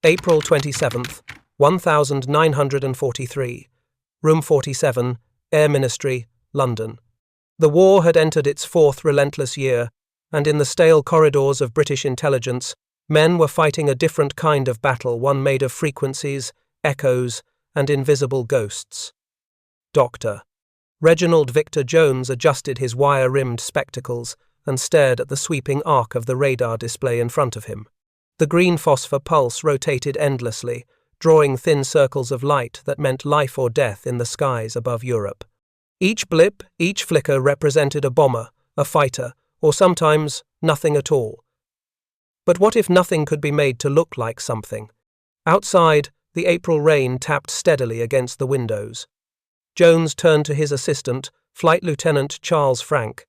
April 27th, 1943. Room 47, Air Ministry, London. The war had entered its fourth relentless year, and in the stale corridors of British intelligence, men were fighting a different kind of battle, one made of frequencies, echoes, and invisible ghosts. Dr. Reginald Victor Jones adjusted his wire-rimmed spectacles and stared at the sweeping arc of the radar display in front of him. The green phosphor pulse rotated endlessly, drawing thin circles of light that meant life or death in the skies above Europe. Each blip, each flicker represented a bomber, a fighter, or sometimes nothing at all. But what if nothing could be made to look like something? Outside, the April rain tapped steadily against the windows. Jones turned to his assistant, Flight Lieutenant Charles Frank.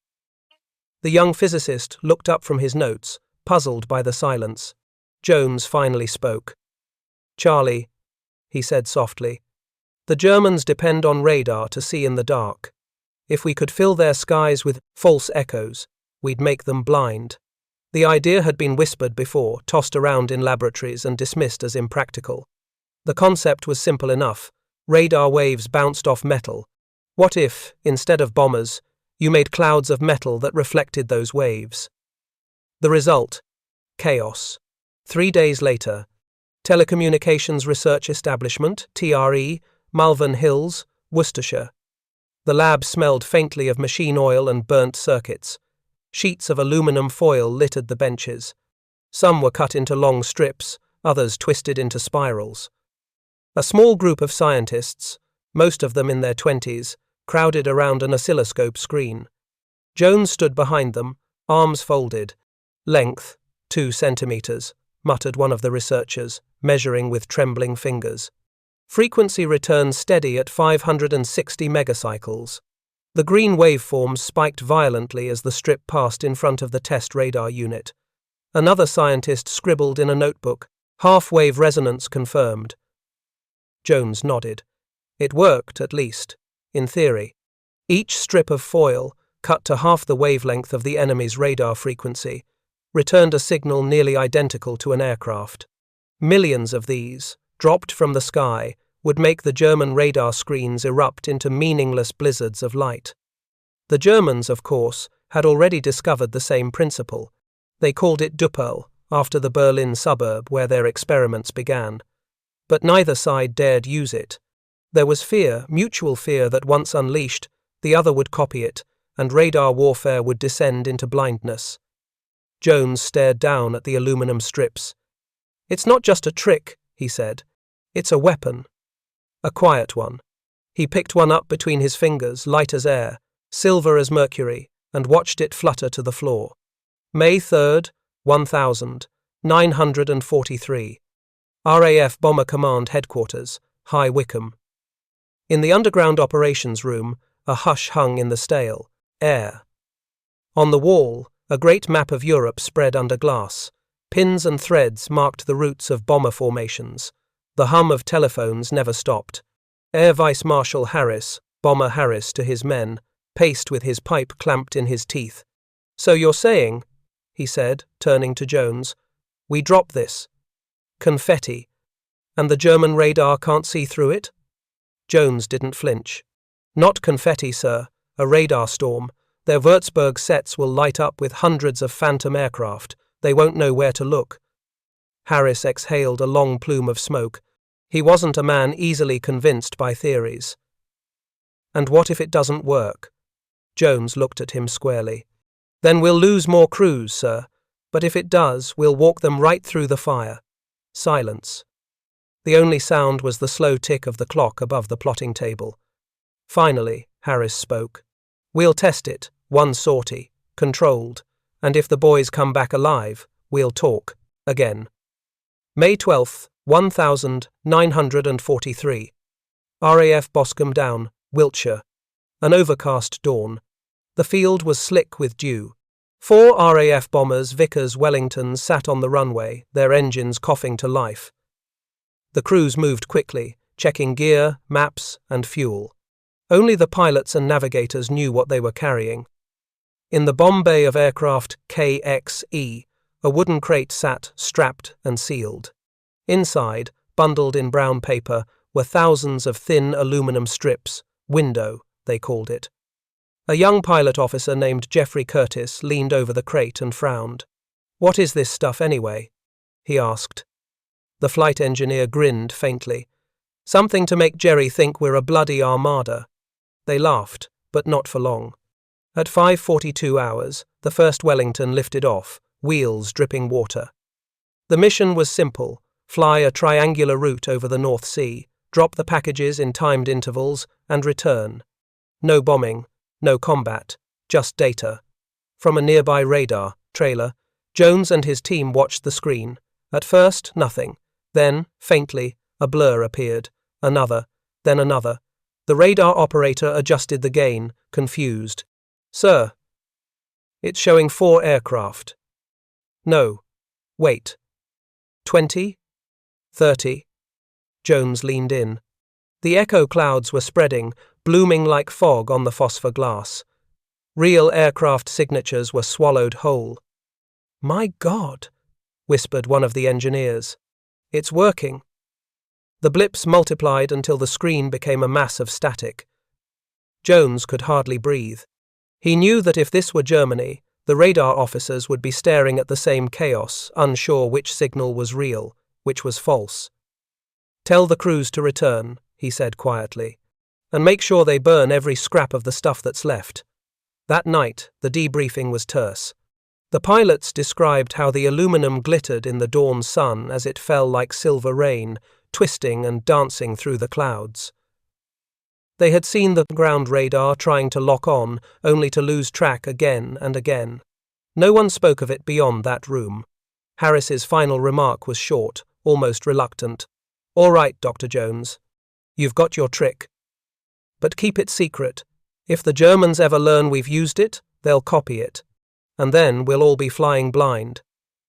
The young physicist looked up from his notes, puzzled by the silence. Jones finally spoke. "Charlie," he said softly, "the Germans depend on radar to see in the dark. If we could fill their skies with false echoes, we'd make them blind." The idea had been whispered before, tossed around in laboratories and dismissed as impractical. The concept was simple enough. Radar waves bounced off metal. What if, instead of bombers, you made clouds of metal that reflected those waves? The result? Chaos. 3 days later, Telecommunications Research Establishment, TRE, Malvern Hills, Worcestershire. The lab smelled faintly of machine oil and burnt circuits. Sheets of aluminum foil littered the benches. Some were cut into long strips, others twisted into spirals. A small group of scientists, most of them in their 20s, crowded around an oscilloscope screen. Jones stood behind them, arms folded. "Length, 2 centimeters, muttered one of the researchers, measuring with trembling fingers. Frequency returned steady at 560 megacycles. The green waveforms spiked violently as the strip passed in front of the test radar unit. Another scientist scribbled in a notebook, "Half-wave resonance confirmed." Jones nodded. It worked, at least, in theory. Each strip of foil, cut to half the wavelength of the enemy's radar frequency, returned a signal nearly identical to an aircraft. Millions of these, dropped from the sky, would make the German radar screens erupt into meaningless blizzards of light. The Germans, of course, had already discovered the same principle. They called it Düppel, after the Berlin suburb where their experiments began. But neither side dared use it. There was fear, mutual fear that once unleashed, the other would copy it, and radar warfare would descend into blindness. Jones stared down at the aluminum strips. "It's not just a trick," he said. "It's a weapon. A quiet one." He picked one up between his fingers, light as air, silver as mercury, and watched it flutter to the floor. May 3rd, 1943. RAF Bomber Command Headquarters, High Wycombe. In the underground operations room, a hush hung in the stale air. On the wall, a great map of Europe spread under glass. Pins and threads marked the routes of bomber formations. The hum of telephones never stopped. Air Vice Marshal Harris, Bomber Harris to his men, paced with his pipe clamped in his teeth. "So you're saying," he said, turning to Jones, "we drop this confetti, and the German radar can't see through it?" Jones didn't flinch. "Not confetti, sir, a radar storm. Their Würzburg sets will light up with hundreds of phantom aircraft. They won't know where to look." Harris exhaled a long plume of smoke. He wasn't a man easily convinced by theories. "And what if it doesn't work?" Jones looked at him squarely. "Then we'll lose more crews, sir. But if it does, we'll walk them right through the fire." Silence. The only sound was the slow tick of the clock above the plotting table. Finally, Harris spoke. "We'll test it, one sortie, controlled, and if the boys come back alive, we'll talk, again." May 12th, 1943. RAF Boscombe Down, Wiltshire. An overcast dawn. The field was slick with dew. 4 RAF bombers, Vickers Wellingtons, sat on the runway, their engines coughing to life. The crews moved quickly, checking gear, maps, and fuel. Only the pilots and navigators knew what they were carrying. In the bomb bay of aircraft KXE, a wooden crate sat, strapped and sealed. Inside, bundled in brown paper, were thousands of thin aluminum strips, window, they called it. A young pilot officer named Jeffrey Curtis leaned over the crate and frowned. "What is this stuff anyway?" he asked. The flight engineer grinned faintly. "Something to make Jerry think we're a bloody armada." They laughed, but not for long. At 5:42 hours, the first Wellington lifted off, wheels dripping water. The mission was simple: fly a triangular route over the North Sea, drop the packages in timed intervals, and return. No bombing, no combat, just data. From a nearby radar trailer, Jones and his team watched the screen. At first, nothing. Then, faintly, a blur appeared. Another, then another. The radar operator adjusted the gain, confused. "Sir, it's showing 4 aircraft." "No. Wait. 20? 30? Jones leaned in. The echo clouds were spreading, blooming like fog on the phosphor glass. Real aircraft signatures were swallowed whole. "My God," whispered one of the engineers. "It's working." The blips multiplied until the screen became a mass of static. Jones could hardly breathe. He knew that if this were Germany, the radar officers would be staring at the same chaos, unsure which signal was real, which was false. "Tell the crews to return," he said quietly, "and make sure they burn every scrap of the stuff that's left." That night, the debriefing was terse. The pilots described how the aluminum glittered in the dawn sun as it fell like silver rain, twisting and dancing through the clouds. They had seen the ground radar trying to lock on, only to lose track again and again. No one spoke of it beyond that room. Harris's final remark was short, almost reluctant. "All right, Dr. Jones. You've got your trick. But keep it secret. If the Germans ever learn we've used it, they'll copy it. And then we'll all be flying blind."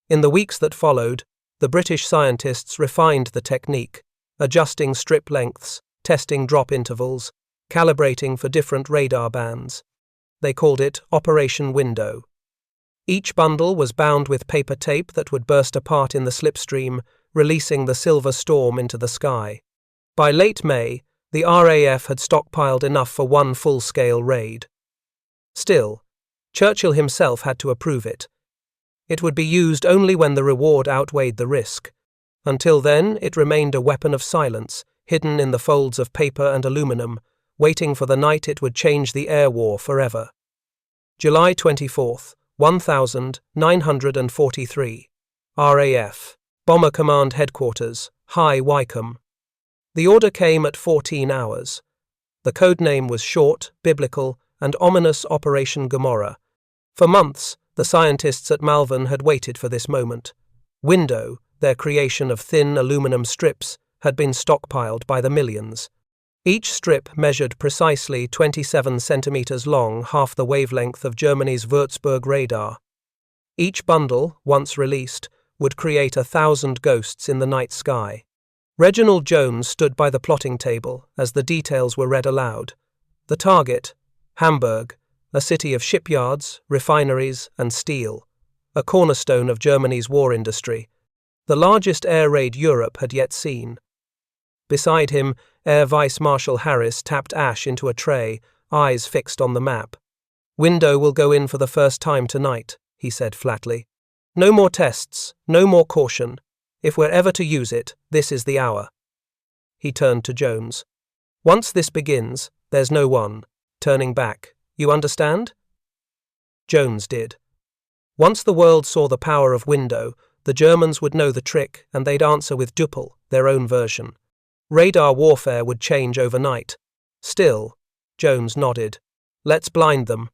In the weeks that followed, the British scientists refined the technique, adjusting strip lengths, testing drop intervals, calibrating for different radar bands. They called it Operation Window. Each bundle was bound with paper tape that would burst apart in the slipstream, releasing the silver storm into the sky. By late May, the RAF had stockpiled enough for one full-scale raid. Still, Churchill himself had to approve it. It would be used only when the reward outweighed the risk. Until then, it remained a weapon of silence, hidden in the folds of paper and aluminum, waiting for the night it would change the air war forever. July 24th, 1943. RAF. Bomber Command Headquarters, High Wycombe. The order came at 14 hours. The code name was short, biblical, and ominous: Operation Gomorrah. For months, the scientists at Malvern had waited for this moment. Window, their creation of thin aluminum strips, had been stockpiled by the millions. Each strip measured precisely 27 centimeters long, half the wavelength of Germany's Würzburg radar. Each bundle, once released, would create 1,000 ghosts in the night sky. Reginald Jones stood by the plotting table as the details were read aloud. The target, Hamburg, a city of shipyards, refineries, and steel, a cornerstone of Germany's war industry, the largest air raid Europe had yet seen. Beside him, Air Vice Marshal Harris tapped ash into a tray, eyes fixed on the map. "Window will go in for the first time tonight," he said flatly. "No more tests, no more caution. If we're ever to use it, this is the hour." He turned to Jones. "Once this begins, there's no one turning back. You understand?" Jones did. Once the world saw the power of Window, the Germans would know the trick and they'd answer with Düppel, their own version. Radar warfare would change overnight. Still, Jones nodded. "Let's blind them."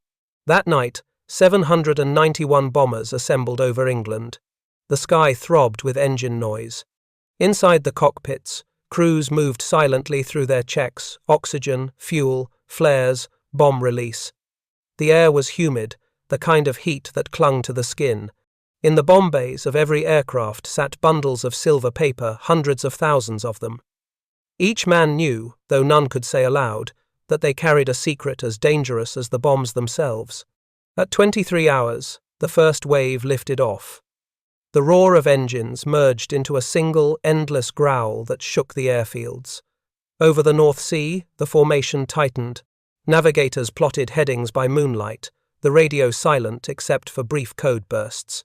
That night, 791 bombers assembled over England. The sky throbbed with engine noise. Inside the cockpits, crews moved silently through their checks: oxygen, fuel, flares, bomb release. The air was humid, the kind of heat that clung to the skin. In the bomb bays of every aircraft sat bundles of silver paper, hundreds of thousands of them. Each man knew, though none could say aloud, that they carried a secret as dangerous as the bombs themselves. At 23 hours, the first wave lifted off. The roar of engines merged into a single, endless growl that shook the airfields. Over the North Sea, the formation tightened. Navigators plotted headings by moonlight, the radio silent except for brief code bursts.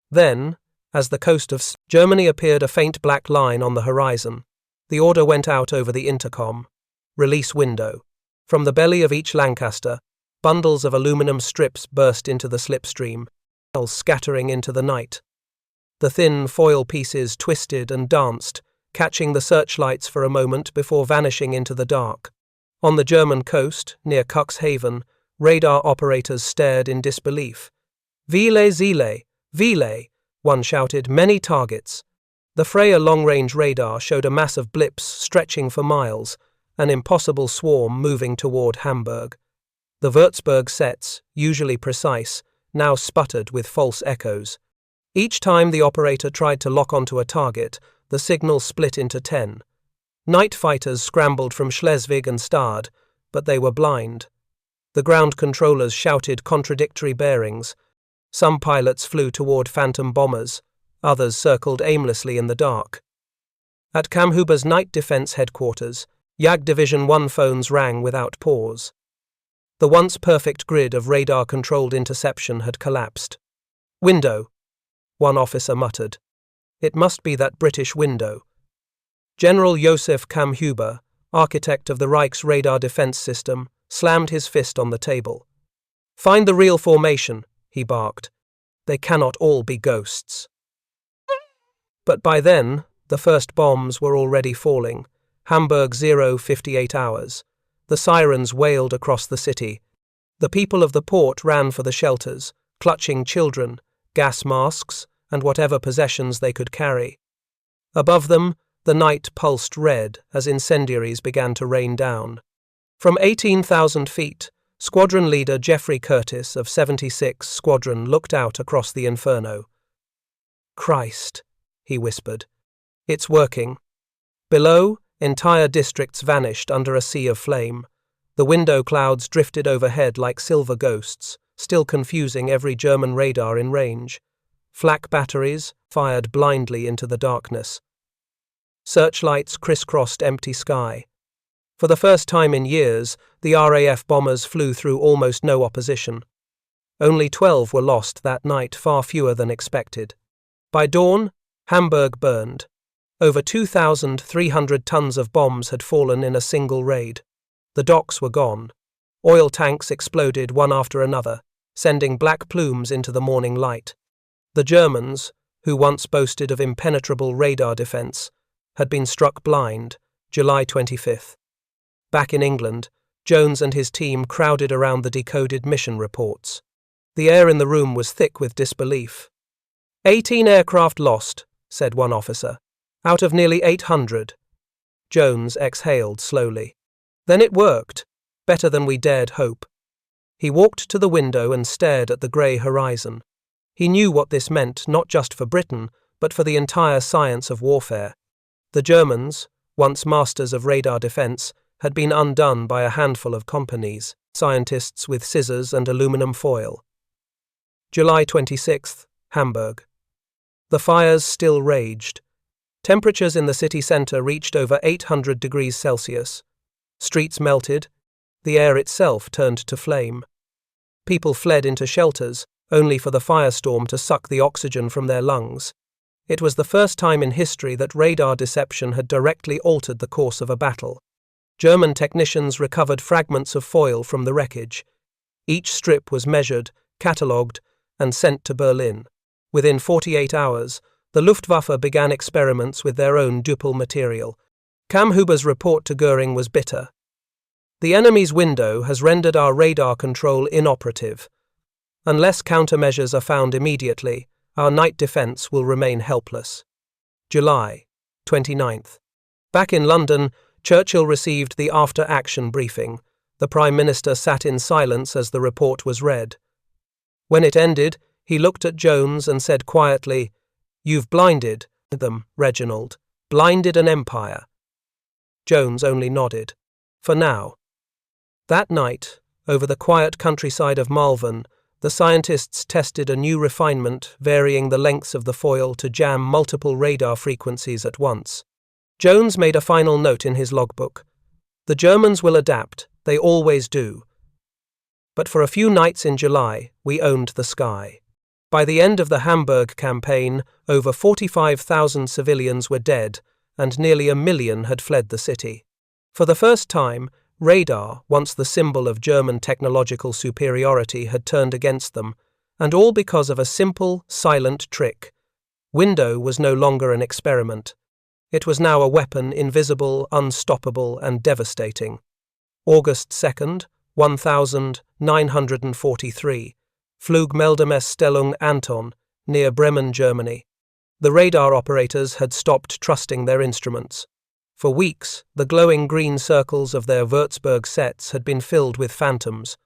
Then, as the coast of Germany appeared a faint black line on the horizon, the order went out over the intercom. Release window. From the belly of each Lancaster, bundles of aluminum strips burst into the slipstream, scattering into the night. The thin foil pieces twisted and danced, catching the searchlights for a moment before vanishing into the dark. On the German coast, near Cuxhaven, radar operators stared in disbelief. "Viele Ziele! Viele!" one shouted, "many targets." The Freya long-range radar showed a mass of blips stretching for miles, an impossible swarm moving toward Hamburg. The Würzburg sets, usually precise, now sputtered with false echoes. Each time the operator tried to lock onto a target, the signal split into 10. Night fighters scrambled from Schleswig and Stade, but they were blind. The ground controllers shouted contradictory bearings. Some pilots flew toward phantom bombers, others circled aimlessly in the dark. At Kamhuber's night defense headquarters, Jag Division 1 phones rang without pause. The once perfect grid of radar-controlled interception had collapsed. "Window," one officer muttered. "It must be that British window." General Josef Kamhuber, architect of the Reich's radar defense system, slammed his fist on the table. "Find the real formation," he barked. "They cannot all be ghosts." But by then, the first bombs were already falling. Hamburg 0:58 hours. The sirens wailed across the city. The people of the port ran for the shelters, clutching children, gas masks, and whatever possessions they could carry. Above them, the night pulsed red as incendiaries began to rain down. From 18,000 feet, squadron leader Geoffrey Curtis of 76 Squadron looked out across the inferno. "Christ," he whispered. "It's working." Below, entire districts vanished under a sea of flame. The window clouds drifted overhead like silver ghosts, still confusing every German radar in range. Flak batteries fired blindly into the darkness. Searchlights crisscrossed empty sky. For the first time in years, the RAF bombers flew through almost no opposition. Only 12 were lost that night, far fewer than expected. By dawn, Hamburg burned. Over 2,300 tons of bombs had fallen in a single raid. The docks were gone. Oil tanks exploded one after another, sending black plumes into the morning light. The Germans, who once boasted of impenetrable radar defense, had been struck blind, July 25th. Back in England, Jones and his team crowded around the decoded mission reports. The air in the room was thick with disbelief. 18 aircraft lost, said one officer, out of nearly 800. Jones exhaled slowly. Then it worked, better than we dared hope. He walked to the window and stared at the grey horizon. He knew what this meant, not just for Britain, but for the entire science of warfare. The Germans, once masters of radar defense, had been undone by a handful of companies, scientists with scissors and aluminum foil. July 26th, Hamburg. The fires still raged. Temperatures in the city centre reached over 800 degrees Celsius. Streets melted. The air itself turned to flame. People fled into shelters, only for the firestorm to suck the oxygen from their lungs. It was the first time in history that radar deception had directly altered the course of a battle. German technicians recovered fragments of foil from the wreckage. Each strip was measured, catalogued, and sent to Berlin. Within 48 hours, the Luftwaffe began experiments with their own Düppel material. Kamhuber's report to Göring was bitter. "The enemy's window has rendered our radar control inoperative. Unless countermeasures are found immediately, our night defense will remain helpless." July 29th. Back in London, Churchill received the after-action briefing. The Prime Minister sat in silence as the report was read. When it ended, he looked at Jones and said quietly, "You've blinded them, Reginald. Blinded an empire." Jones only nodded. For now. That night, over the quiet countryside of Malvern, the scientists tested a new refinement, varying the lengths of the foil to jam multiple radar frequencies at once. Jones made a final note in his logbook. The Germans will adapt, they always do. But for a few nights in July, we owned the sky. By the end of the Hamburg campaign, over 45,000 civilians were dead, and nearly 1 million had fled the city. For the first time, radar, once the symbol of German technological superiority, had turned against them, and all because of a simple, silent trick. Window was no longer an experiment. It was now a weapon, invisible, unstoppable, and devastating. August 2nd, 1943. Flugmeldemessstellung Anton, near Bremen, Germany. The radar operators had stopped trusting their instruments. For weeks, the glowing green circles of their Würzburg sets had been filled with phantoms.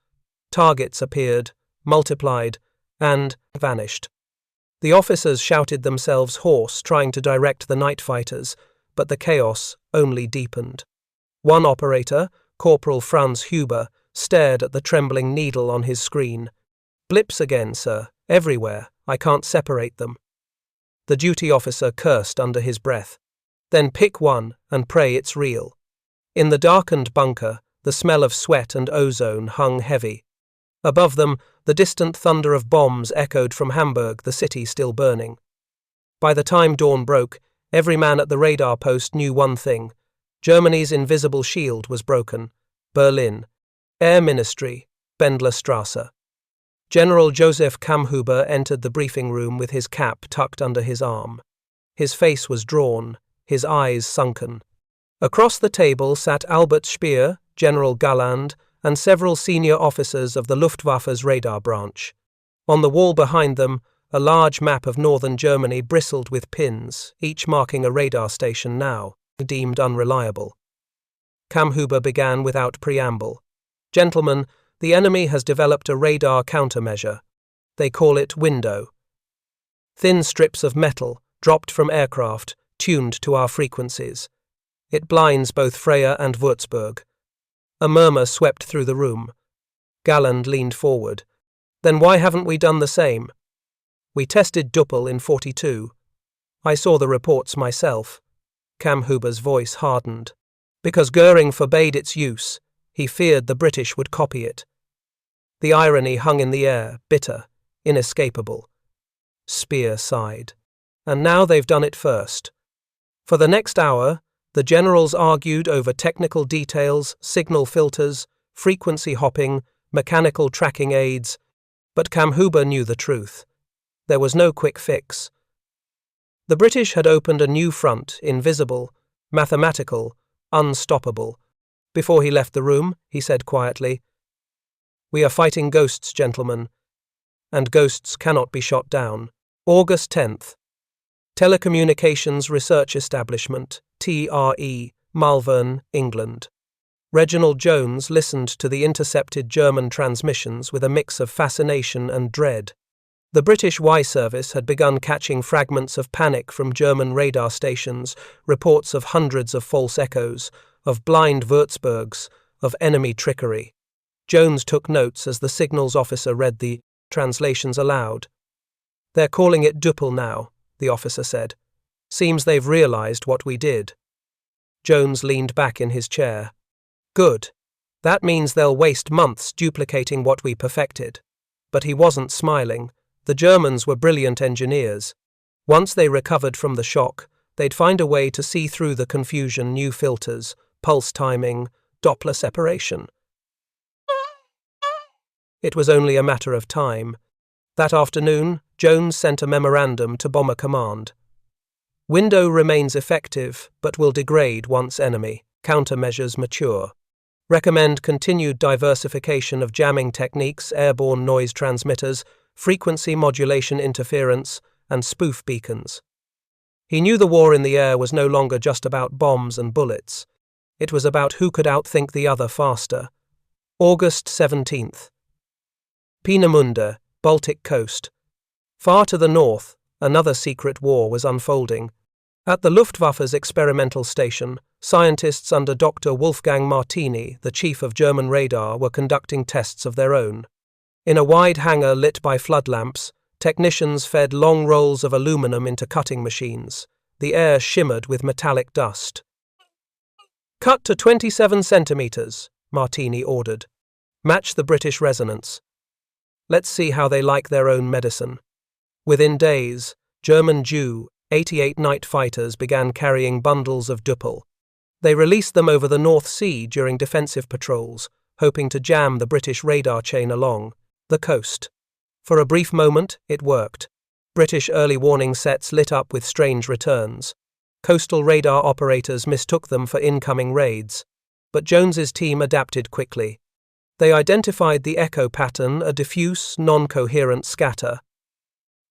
Targets appeared, multiplied, and vanished. The officers shouted themselves hoarse, trying to direct the night fighters, but the chaos only deepened. One operator, Corporal Franz Huber, stared at the trembling needle on his screen. "Blips again, sir, everywhere. I can't separate them." The duty officer cursed under his breath. "Then pick one and pray it's real." In the darkened bunker, the smell of sweat and ozone hung heavy. Above them, the distant thunder of bombs echoed from Hamburg, the city still burning. By the time dawn broke, every man at the radar post knew one thing. Germany's invisible shield was broken. Berlin. Air Ministry. Bendlerstrasse. General Joseph Kammhuber entered the briefing room with his cap tucked under his arm. His face was drawn, his eyes sunken. Across the table sat Albert Speer, General Galland, and several senior officers of the Luftwaffe's radar branch. On the wall behind them, a large map of northern Germany bristled with pins, each marking a radar station now deemed unreliable. Kammhuber began without preamble. "Gentlemen, the enemy has developed a radar countermeasure. They call it Window. Thin strips of metal, dropped from aircraft, tuned to our frequencies. It blinds both Freya and Würzburg." A murmur swept through the room. Galland leaned forward. "Then why haven't we done the same? We tested Düppel in 42. I saw the reports myself." Kammhuber's voice hardened. "Because Goering forbade its use. He feared the British would copy it." The irony hung in the air, bitter, inescapable. Speer sighed. "And now they've done it first." For the next hour, the generals argued over technical details, signal filters, frequency hopping, mechanical tracking aids, but Kammhuber knew the truth. There was no quick fix. The British had opened a new front, invisible, mathematical, unstoppable. Before he left the room, he said quietly, "We are fighting ghosts, gentlemen, and ghosts cannot be shot down." August 10th. Telecommunications Research Establishment, TRE, Malvern, England. Reginald Jones listened to the intercepted German transmissions with a mix of fascination and dread. The British Y service had begun catching fragments of panic from German radar stations, reports of hundreds of false echoes, of blind Würzburgs, of enemy trickery. Jones took notes as the signals officer read the translations aloud. "They're calling it Düppel now," the officer said. "Seems they've realized what we did." Jones leaned back in his chair. "Good. That means they'll waste months duplicating what we perfected." But he wasn't smiling. The Germans were brilliant engineers. Once they recovered from the shock, they'd find a way to see through the confusion: new filters, pulse timing, Doppler separation. It was only a matter of time. That afternoon, Jones sent a memorandum to Bomber Command. "Window remains effective, but will degrade once enemy countermeasures mature. Recommend continued diversification of jamming techniques, airborne noise transmitters, frequency modulation interference, and spoof beacons." He knew the war in the air was no longer just about bombs and bullets. It was about who could outthink the other faster. August 17th. Peenemünde, Baltic coast. Far to the north, another secret war was unfolding. At the Luftwaffe's experimental station, scientists under Dr. Wolfgang Martini, the chief of German radar, were conducting tests of their own. In a wide hangar lit by flood lamps, technicians fed long rolls of aluminum into cutting machines. The air shimmered with metallic dust. "Cut to 27 centimeters, Martini ordered. "Match the British resonance. Let's see how they like their own medicine." Within days, German Ju-88 night fighters began carrying bundles of Düppel. They released them over the North Sea during defensive patrols, hoping to jam the British radar chain along the coast. For a brief moment, it worked. British early warning sets lit up with strange returns. Coastal radar operators mistook them for incoming raids. But Jones's team adapted quickly. They identified the echo pattern, a diffuse, non-coherent scatter.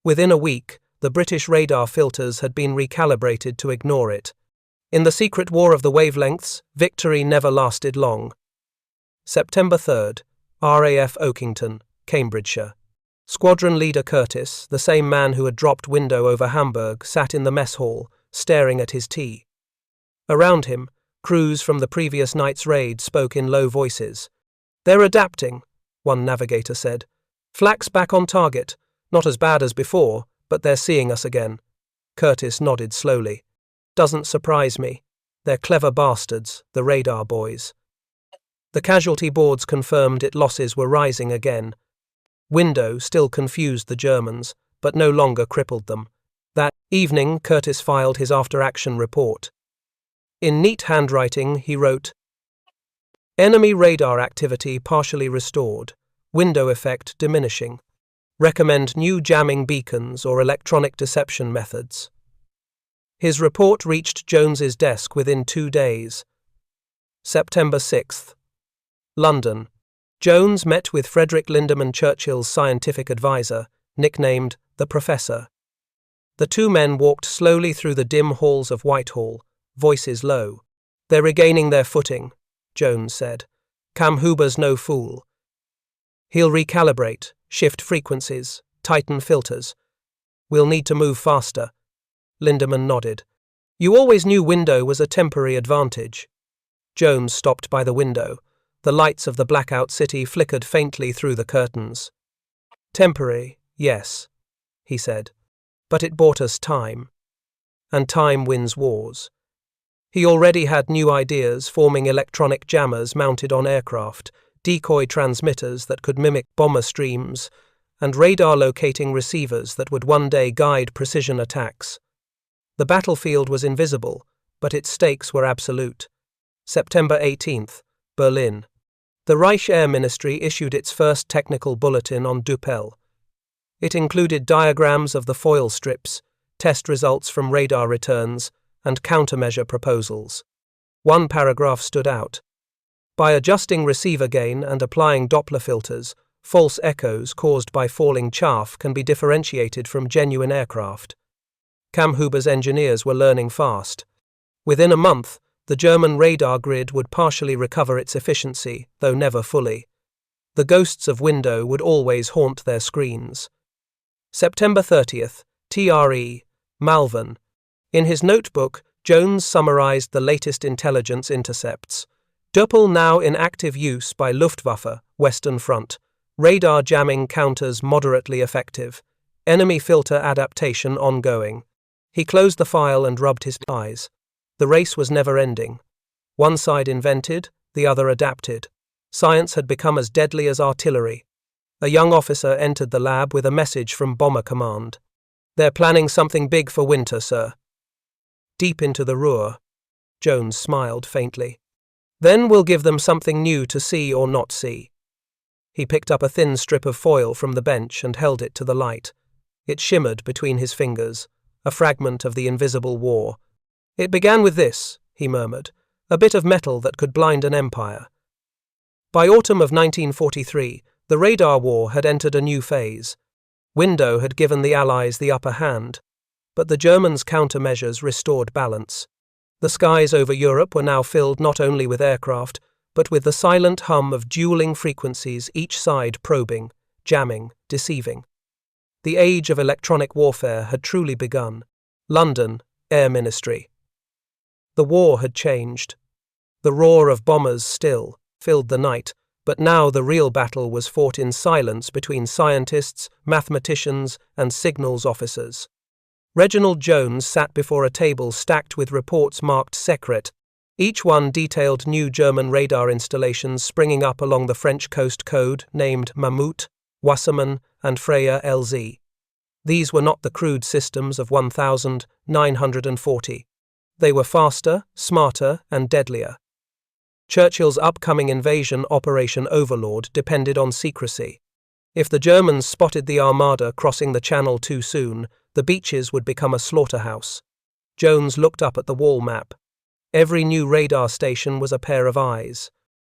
Within a week, the British radar filters had been recalibrated to ignore it. In the secret war of the wavelengths, victory never lasted long. September 3rd, RAF Oakington, Cambridgeshire. Squadron leader Curtis, the same man who had dropped window over Hamburg, sat in the mess hall, staring at his tea. Around him, crews from the previous night's raid spoke in low voices. "They're adapting," one navigator said. "Flak's back on target. Not as bad as before, but they're seeing us again." Curtis nodded slowly. "Doesn't surprise me. They're clever bastards, the radar boys." The casualty boards confirmed its losses were rising again. Window still confused the Germans, but no longer crippled them. That evening, Curtis filed his after-action report. In neat handwriting, he wrote, "Enemy radar activity partially restored. Window effect diminishing. Recommend new jamming beacons or electronic deception methods." His report reached Jones's desk within 2 days. September 6th. London. Jones met with Frederick Lindemann Churchill's scientific advisor, nicknamed the Professor. The two men walked slowly through the dim halls of Whitehall, voices low. "They're regaining their footing," Jones said. "Cam Huber's no fool. He'll recalibrate, shift frequencies, tighten filters. We'll need to move faster." Lindemann nodded. "You always knew window was a temporary advantage." Jones stopped by the window. The lights of the blackout city flickered faintly through the curtains. "Temporary, yes," he said. "But it bought us time. And time wins wars." He already had new ideas, forming electronic jammers mounted on aircraft, decoy transmitters that could mimic bomber streams, and radar-locating receivers that would one day guide precision attacks. The battlefield was invisible, but its stakes were absolute. September 18th, Berlin. The Reich Air Ministry issued its first technical bulletin on Düppel. It included diagrams of the foil strips, test results from radar returns, and countermeasure proposals. One paragraph stood out. By adjusting receiver gain and applying Doppler filters, false echoes caused by falling chaff can be differentiated from genuine aircraft. Cam Huber's engineers were learning fast. Within a month, the German radar grid would partially recover its efficiency, though never fully. The ghosts of window would always haunt their screens. September 30th, TRE, Malvern. In his notebook, Jones summarized the latest intelligence intercepts. Düppel now in active use by Luftwaffe, Western Front. Radar jamming counters moderately effective. Enemy filter adaptation ongoing. He closed the file and rubbed his eyes. The race was never ending. One side invented, the other adapted. Science had become as deadly as artillery. A young officer entered the lab with a message from Bomber Command. "They're planning something big for winter, sir." Deep into the Ruhr, Jones smiled faintly. "Then we'll give them something new to see or not see." He picked up a thin strip of foil from the bench and held it to the light. It shimmered between his fingers, a fragment of the invisible war. "It began with this," he murmured, "a bit of metal that could blind an empire." By autumn of 1943, the radar war had entered a new phase. Window had given the Allies the upper hand, but the Germans' countermeasures restored balance. The skies over Europe were now filled not only with aircraft, but with the silent hum of dueling frequencies, each side probing, jamming, deceiving. The age of electronic warfare had truly begun. London, Air Ministry. The war had changed. The roar of bombers still filled the night, But now the real battle was fought in silence between scientists, mathematicians, and signals officers. Reginald Jones sat before a table stacked with reports marked secret. Each one detailed new German radar installations springing up along the French coast code named Mammut, Wassermann, and Freya LZ. These were not the crude systems of 1940. They were faster, smarter, and deadlier. Churchill's upcoming invasion, Operation Overlord, depended on secrecy. If the Germans spotted the armada crossing the channel too soon, the beaches would become a slaughterhouse. Jones looked up at the wall map. Every new radar station was a pair of eyes.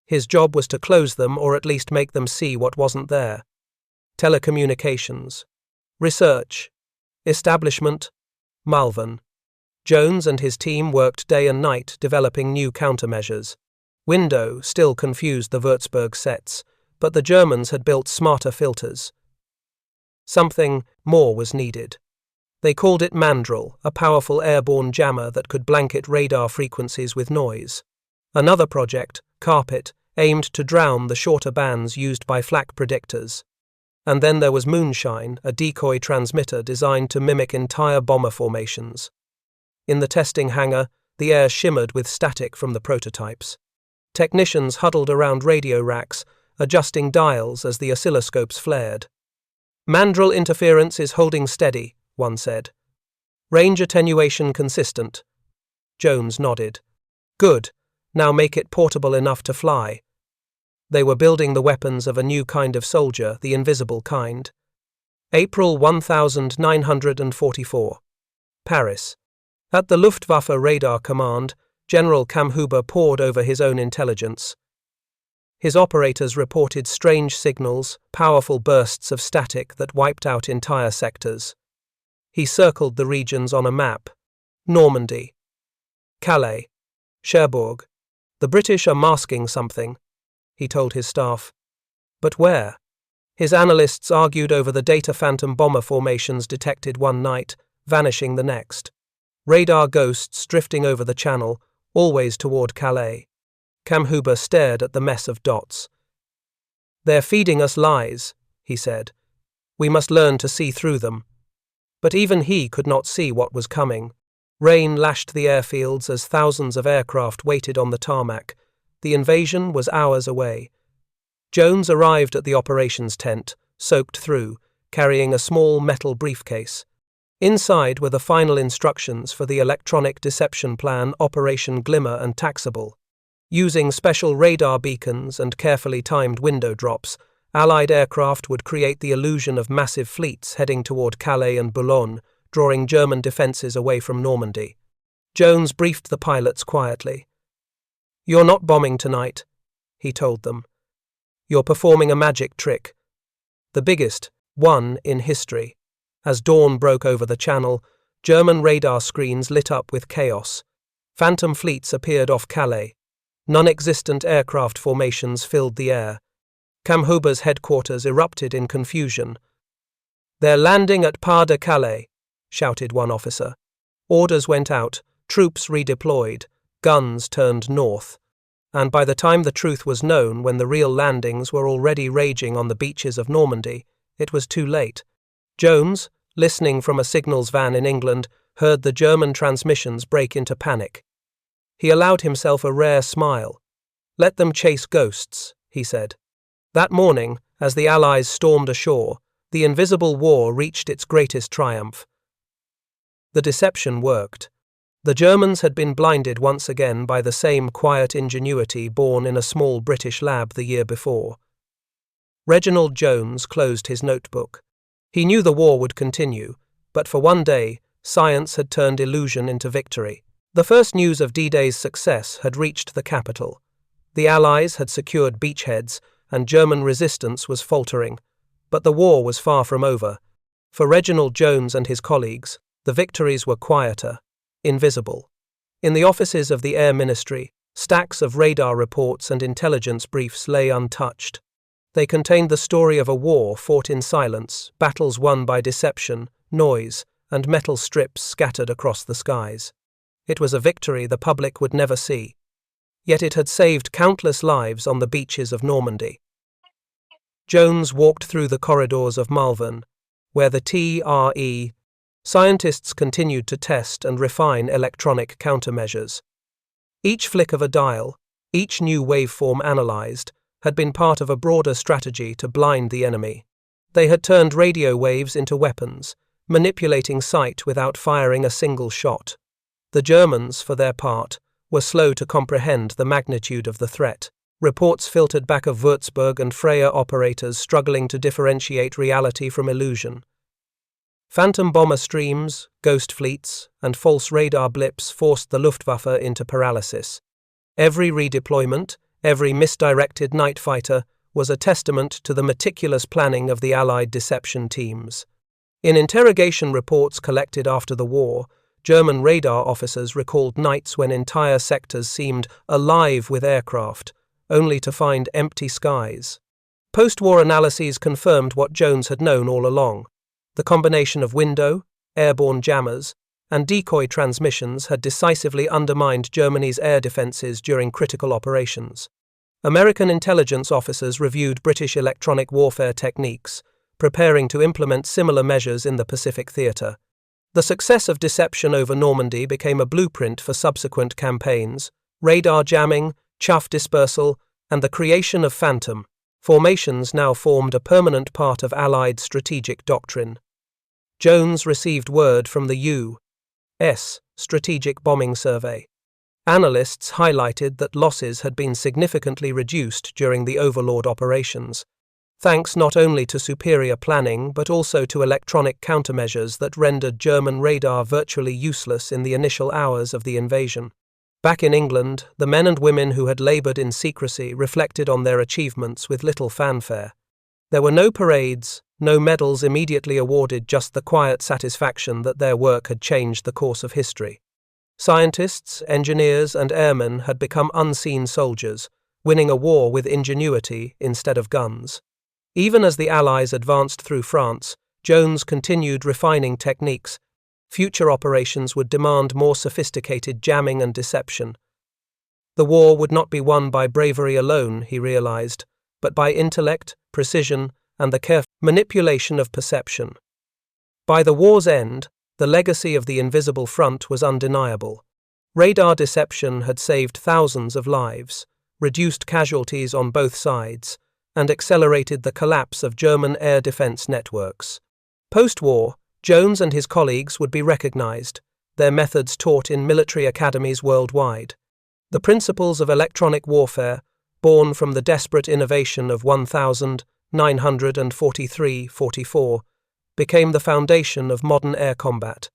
His job was to close them or at least make them see what wasn't there. Telecommunications. Research. Establishment. Malvern. Jones and his team worked day and night developing new countermeasures. Window still confused the Würzburg sets, but the Germans had built smarter filters. Something more was needed. They called it Mandrel, a powerful airborne jammer that could blanket radar frequencies with noise. Another project, Carpet, aimed to drown the shorter bands used by flak predictors. And then there was Moonshine, a decoy transmitter designed to mimic entire bomber formations. In the testing hangar, the air shimmered with static from the prototypes. Technicians huddled around radio racks, adjusting dials as the oscilloscopes flared. Mandrel interference is holding steady, one said. Range attenuation consistent. Jones nodded. Good. Now make it portable enough to fly. They were building the weapons of a new kind of soldier, the invisible kind. April 1944. Paris. At the Luftwaffe Radar Command, General Kammhuber pored over his own intelligence. His operators reported strange signals, powerful bursts of static that wiped out entire sectors. He circled the regions on a map. Normandy. Calais. Cherbourg. The British are masking something, he told his staff. But where? His analysts argued over the data phantom bomber formations detected one night, vanishing the next. Radar ghosts drifting over the channel, always toward Calais. Kammhuber stared at the mess of dots. They're feeding us lies, he said. We must learn to see through them. But even he could not see what was coming. Rain lashed the airfields as thousands of aircraft waited on the tarmac. The invasion was hours away. Jones arrived at the operations tent, soaked through, carrying a small metal briefcase. Inside were the final instructions for the electronic deception plan Operation Glimmer and Taxable. Using special radar beacons and carefully timed window drops, Allied aircraft would create the illusion of massive fleets heading toward Calais and Boulogne, drawing German defences away from Normandy. Jones briefed the pilots quietly. You're not bombing tonight, he told them. You're performing a magic trick. The biggest one in history. As dawn broke over the channel, German radar screens lit up with chaos. Phantom fleets appeared off Calais. Non-existent aircraft formations filled the air. Kammhuber's headquarters erupted in confusion. They're landing at Pas de Calais, shouted one officer. Orders went out, troops redeployed, guns turned north. And by the time the truth was known, when the real landings were already raging on the beaches of Normandy, it was too late. Jones, listening from a signals van in England, heard the German transmissions break into panic. He allowed himself a rare smile. Let them chase ghosts, he said. That morning, as the Allies stormed ashore, the invisible war reached its greatest triumph. The deception worked. The Germans had been blinded once again by the same quiet ingenuity born in a small British lab the year before. Reginald Jones closed his notebook. He knew the war would continue, but for one day, science had turned illusion into victory. The first news of D-Day's success had reached the capital. The Allies had secured beachheads, and German resistance was faltering. But the war was far from over. For Reginald Jones and his colleagues, the victories were quieter, invisible. In the offices of the Air Ministry, stacks of radar reports and intelligence briefs lay untouched. They contained the story of a war fought in silence, battles won by deception, noise, and metal strips scattered across the skies. It was a victory the public would never see. Yet it had saved countless lives on the beaches of Normandy. Jones walked through the corridors of Malvern, where the TRE scientists continued to test and refine electronic countermeasures. Each flick of a dial, each new waveform analyzed, had been part of a broader strategy to blind the enemy. They had turned radio waves into weapons, manipulating sight without firing a single shot. The Germans, for their part, were slow to comprehend the magnitude of the threat. Reports filtered back of Würzburg and Freya operators struggling to differentiate reality from illusion. Phantom bomber streams, ghost fleets, and false radar blips forced the Luftwaffe into paralysis. Every redeployment, every misdirected night fighter was a testament to the meticulous planning of the Allied deception teams. In interrogation reports collected after the war, German radar officers recalled nights when entire sectors seemed alive with aircraft, only to find empty skies. Post-war analyses confirmed what Jones had known all along. The combination of window, airborne jammers, and decoy transmissions had decisively undermined Germany's air defenses during critical operations. American intelligence officers reviewed British electronic warfare techniques, preparing to implement similar measures in the Pacific theater. The success of deception over Normandy became a blueprint for subsequent campaigns. Radar jamming, chaff dispersal, and the creation of phantom formations now formed a permanent part of Allied strategic doctrine. Jones received word from the U.S. Strategic Bombing Survey. Analysts highlighted that losses had been significantly reduced during the Overlord operations, thanks not only to superior planning but also to electronic countermeasures that rendered German radar virtually useless in the initial hours of the invasion. Back in England, the men and women who had laboured in secrecy reflected on their achievements with little fanfare. There were no parades, no medals immediately awarded, just the quiet satisfaction that their work had changed the course of history. Scientists, engineers, and airmen had become unseen soldiers, winning a war with ingenuity instead of guns. Even as the Allies advanced through France, Jones continued refining techniques. Future operations would demand more sophisticated jamming and deception. The war would not be won by bravery alone, he realized, but by intellect, precision, and the careful manipulation of perception. By the war's end, the legacy of the Invisible Front was undeniable. Radar deception had saved thousands of lives, reduced casualties on both sides, and accelerated the collapse of German air defense networks. Post-war, Jones and his colleagues would be recognized, their methods taught in military academies worldwide. The principles of electronic warfare, born from the desperate innovation of 1943-44, became the foundation of modern air combat.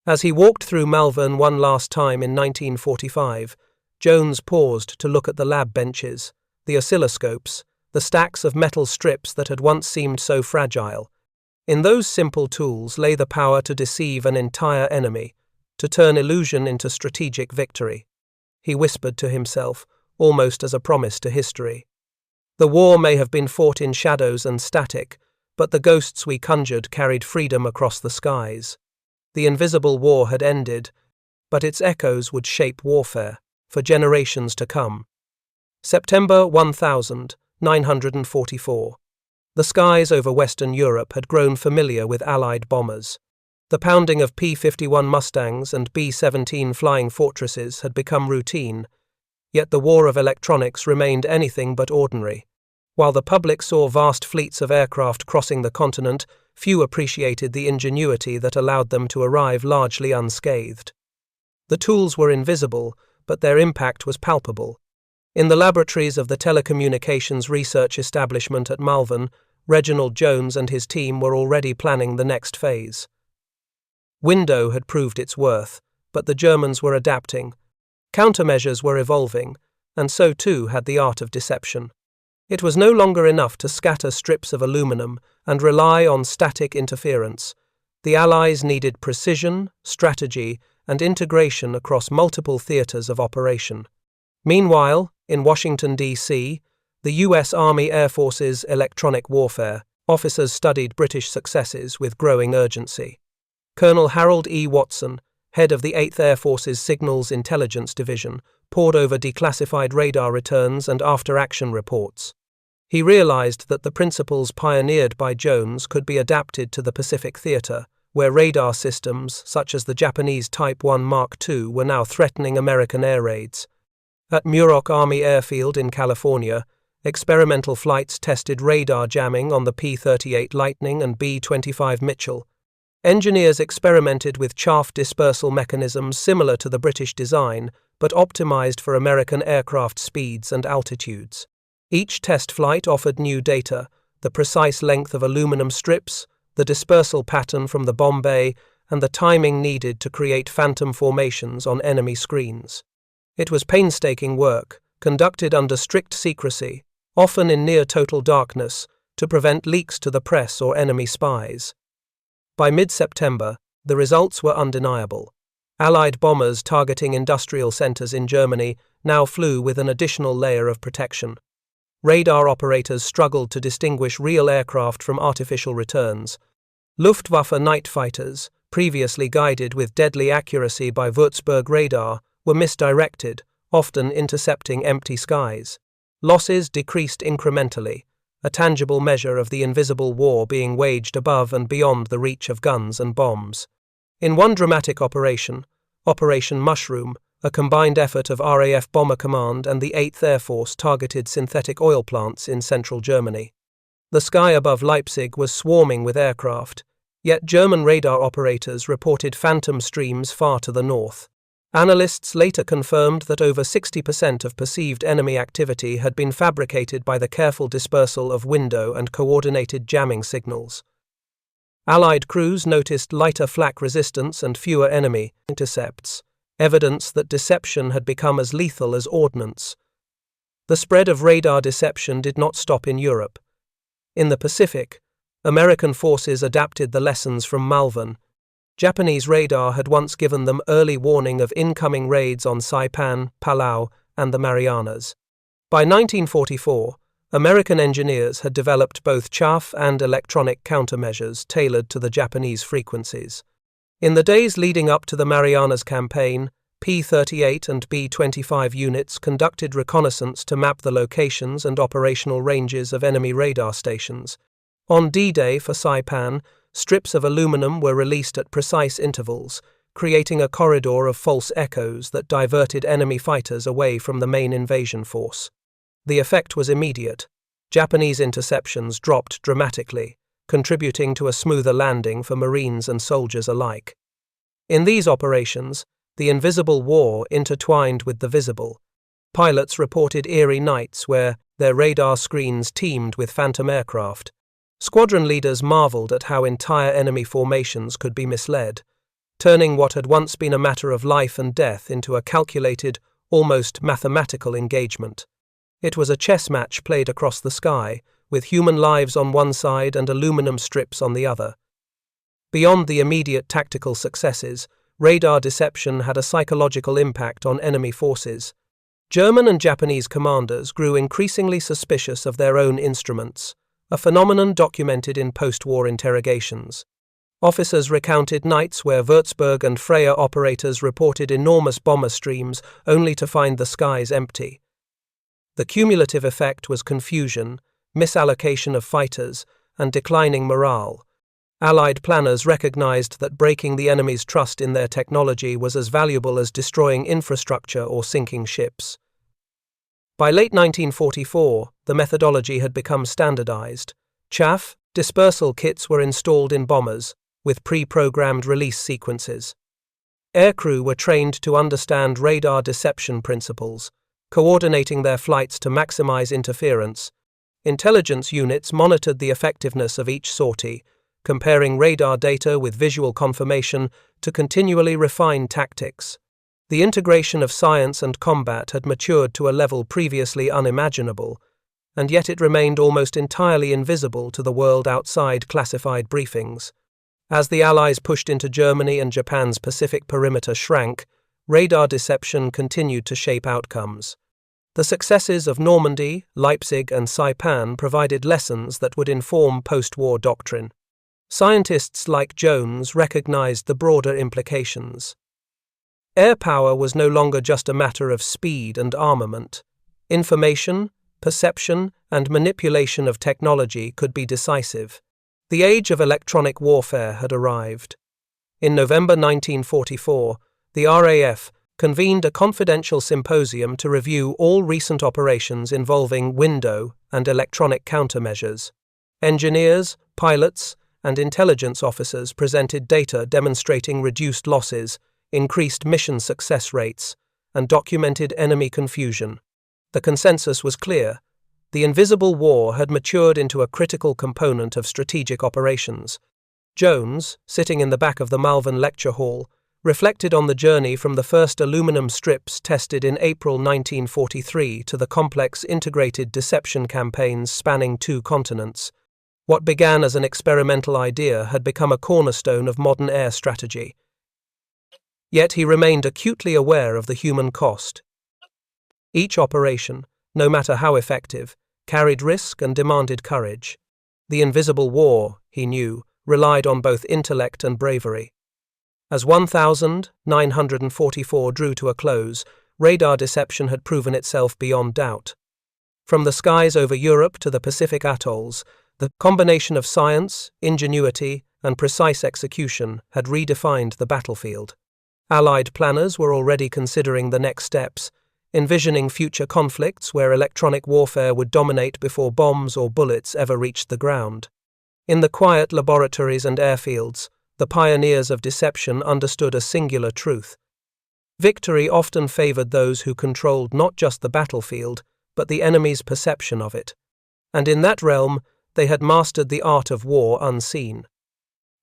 As he walked through Malvern one last time in 1945, Jones paused to look at the lab benches, the oscilloscopes, the stacks of metal strips that had once seemed so fragile. In those simple tools lay the power to deceive an entire enemy, to turn illusion into strategic victory. He whispered to himself, almost as a promise to history. The war may have been fought in shadows and static, but the ghosts we conjured carried freedom across the skies. The invisible war had ended, but its echoes would shape warfare for generations to come. September 1944. The skies over Western Europe had grown familiar with Allied bombers. The pounding of P-51 Mustangs and B-17 Flying Fortresses had become routine, yet the war of electronics remained anything but ordinary. While the public saw vast fleets of aircraft crossing the continent, few appreciated the ingenuity that allowed them to arrive largely unscathed. The tools were invisible, but their impact was palpable. In the laboratories of the Telecommunications Research Establishment at Malvern, Reginald Jones and his team were already planning the next phase. Window had proved its worth, but the Germans were adapting. Countermeasures were evolving, and so too had the art of deception. It was no longer enough to scatter strips of aluminum and rely on static interference. The Allies needed precision, strategy, and integration across multiple theaters of operation. Meanwhile, in Washington, D.C., the U.S. Army Air Force's electronic warfare officers studied British successes with growing urgency. Colonel Harold E. Watson, head of the 8th Air Force's Signals Intelligence Division, pored over declassified radar returns and after-action reports. He realized that the principles pioneered by Jones could be adapted to the Pacific theater, where radar systems, such as the Japanese Type 1 Mark II, were now threatening American air raids. At Muroc Army Airfield in California, experimental flights tested radar jamming on the P-38 Lightning and B-25 Mitchell. Engineers experimented with chaff dispersal mechanisms similar to the British design, but optimized for American aircraft speeds and altitudes. Each test flight offered new data: the precise length of aluminum strips, the dispersal pattern from the bomb bay, and the timing needed to create phantom formations on enemy screens. It was painstaking work, conducted under strict secrecy, often in near-total darkness, to prevent leaks to the press or enemy spies. By mid-September, the results were undeniable. Allied bombers targeting industrial centers in Germany now flew with an additional layer of protection. Radar operators struggled to distinguish real aircraft from artificial returns. Luftwaffe night fighters, previously guided with deadly accuracy by Würzburg radar, were misdirected, often intercepting empty skies. Losses decreased incrementally, a tangible measure of the invisible war being waged above and beyond the reach of guns and bombs. In one dramatic operation, Operation Mushroom, a combined effort of RAF Bomber Command and the 8th Air Force targeted synthetic oil plants in central Germany. The sky above Leipzig was swarming with aircraft, yet German radar operators reported phantom streams far to the north. Analysts later confirmed that over 60% of perceived enemy activity had been fabricated by the careful dispersal of window and coordinated jamming signals. Allied crews noticed lighter flak resistance and fewer enemy intercepts, evidence that deception had become as lethal as ordnance. The spread of radar deception did not stop in Europe. In the Pacific, American forces adapted the lessons from Malvern. Japanese radar had once given them early warning of incoming raids on Saipan, Palau, and the Marianas. By 1944, American engineers had developed both chaff and electronic countermeasures tailored to the Japanese frequencies. In the days leading up to the Marianas campaign, P-38 and B-25 units conducted reconnaissance to map the locations and operational ranges of enemy radar stations. On D-Day for Saipan, strips of aluminum were released at precise intervals, creating a corridor of false echoes that diverted enemy fighters away from the main invasion force. The effect was immediate. Japanese interceptions dropped dramatically, contributing to a smoother landing for Marines and soldiers alike. In these operations, the invisible war intertwined with the visible. Pilots reported eerie nights where their radar screens teemed with phantom aircraft. Squadron leaders marveled at how entire enemy formations could be misled, turning what had once been a matter of life and death into a calculated, almost mathematical engagement. It was a chess match played across the sky, with human lives on one side and aluminum strips on the other. Beyond the immediate tactical successes, radar deception had a psychological impact on enemy forces. German and Japanese commanders grew increasingly suspicious of their own instruments, a phenomenon documented in post-war interrogations. Officers recounted nights where Würzburg and Freya operators reported enormous bomber streams only to find the skies empty. The cumulative effect was confusion, misallocation of fighters, and declining morale. Allied planners recognized that breaking the enemy's trust in their technology was as valuable as destroying infrastructure or sinking ships. By late 1944, the methodology had become standardized. Chaff dispersal kits were installed in bombers, with pre-programmed release sequences. Aircrew were trained to understand radar deception principles, coordinating their flights to maximize interference. Intelligence units monitored the effectiveness of each sortie, comparing radar data with visual confirmation to continually refine tactics. The integration of science and combat had matured to a level previously unimaginable, and yet it remained almost entirely invisible to the world outside classified briefings. As the Allies pushed into Germany and Japan's Pacific perimeter shrank, radar deception continued to shape outcomes. The successes of Normandy, Leipzig, and Saipan provided lessons that would inform post-war doctrine. Scientists like Jones recognized the broader implications. Air power was no longer just a matter of speed and armament. Information, perception, and manipulation of technology could be decisive. The age of electronic warfare had arrived. In November 1944, the RAF convened a confidential symposium to review all recent operations involving window and electronic countermeasures. Engineers, pilots, and intelligence officers presented data demonstrating reduced losses, increased mission success rates, and documented enemy confusion. The consensus was clear. The invisible war had matured into a critical component of strategic operations. Jones, sitting in the back of the Malvern lecture hall, reflected on the journey from the first aluminum strips tested in April 1943 to the complex integrated deception campaigns spanning 2 continents. What began as an experimental idea had become a cornerstone of modern air strategy. Yet he remained acutely aware of the human cost. Each operation, no matter how effective, carried risk and demanded courage. The invisible war, he knew, relied on both intellect and bravery. As 1944 drew to a close, radar deception had proven itself beyond doubt. From the skies over Europe to the Pacific atolls, the combination of science, ingenuity, and precise execution had redefined the battlefield. Allied planners were already considering the next steps, envisioning future conflicts where electronic warfare would dominate before bombs or bullets ever reached the ground. In the quiet laboratories and airfields, the pioneers of deception understood a singular truth. Victory often favored those who controlled not just the battlefield, but the enemy's perception of it. And in that realm, they had mastered the art of war unseen.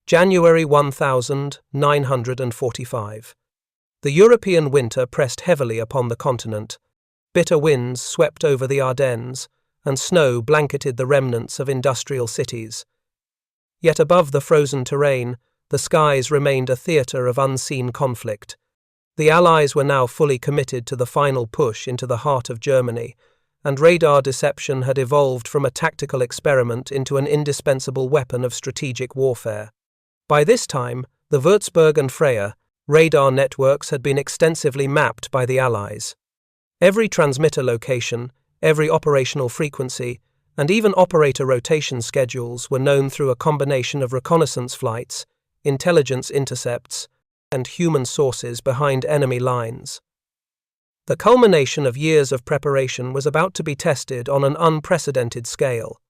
January 1945. The European winter pressed heavily upon the continent. Bitter winds swept over the Ardennes, and snow blanketed the remnants of industrial cities. Yet above the frozen terrain, the skies remained a theatre of unseen conflict. The Allies were now fully committed to the final push into the heart of Germany, and radar deception had evolved from a tactical experiment into an indispensable weapon of strategic warfare. By this time, the Würzburg and Freya radar networks had been extensively mapped by the Allies. Every transmitter location, every operational frequency, and even operator rotation schedules were known through a combination of reconnaissance flights, intelligence intercepts, and human sources behind enemy lines. The culmination of years of preparation was about to be tested on an unprecedented scale.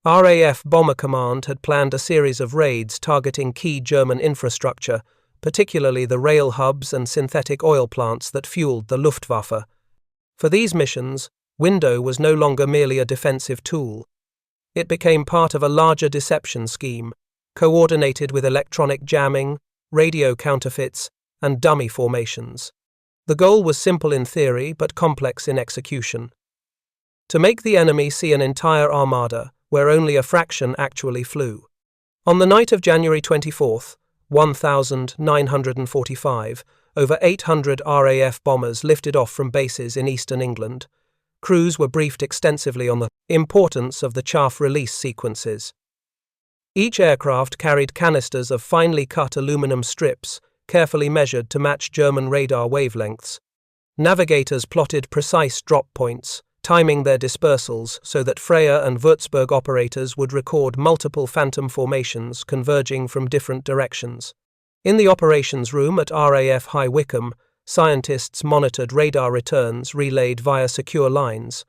RAF Bomber Command had planned a series of raids targeting key German infrastructure, particularly the rail hubs and synthetic oil plants that fueled the Luftwaffe. For these missions, window was no longer merely a defensive tool. It became part of a larger deception scheme, coordinated with electronic jamming, radio counterfeits, and dummy formations. The goal was simple in theory but complex in execution. To make the enemy see an entire armada, where only a fraction actually flew. On the night of January 24, 1945, over 800 RAF bombers lifted off from bases in eastern England. Crews were briefed extensively on the importance of the chaff release sequences. Each aircraft carried canisters of finely cut aluminum strips, carefully measured to match German radar wavelengths. Navigators plotted precise drop points, timing their dispersals so that Freya and Würzburg operators would record multiple phantom formations converging from different directions. In the operations room at RAF High Wycombe, scientists monitored radar returns relayed via secure lines.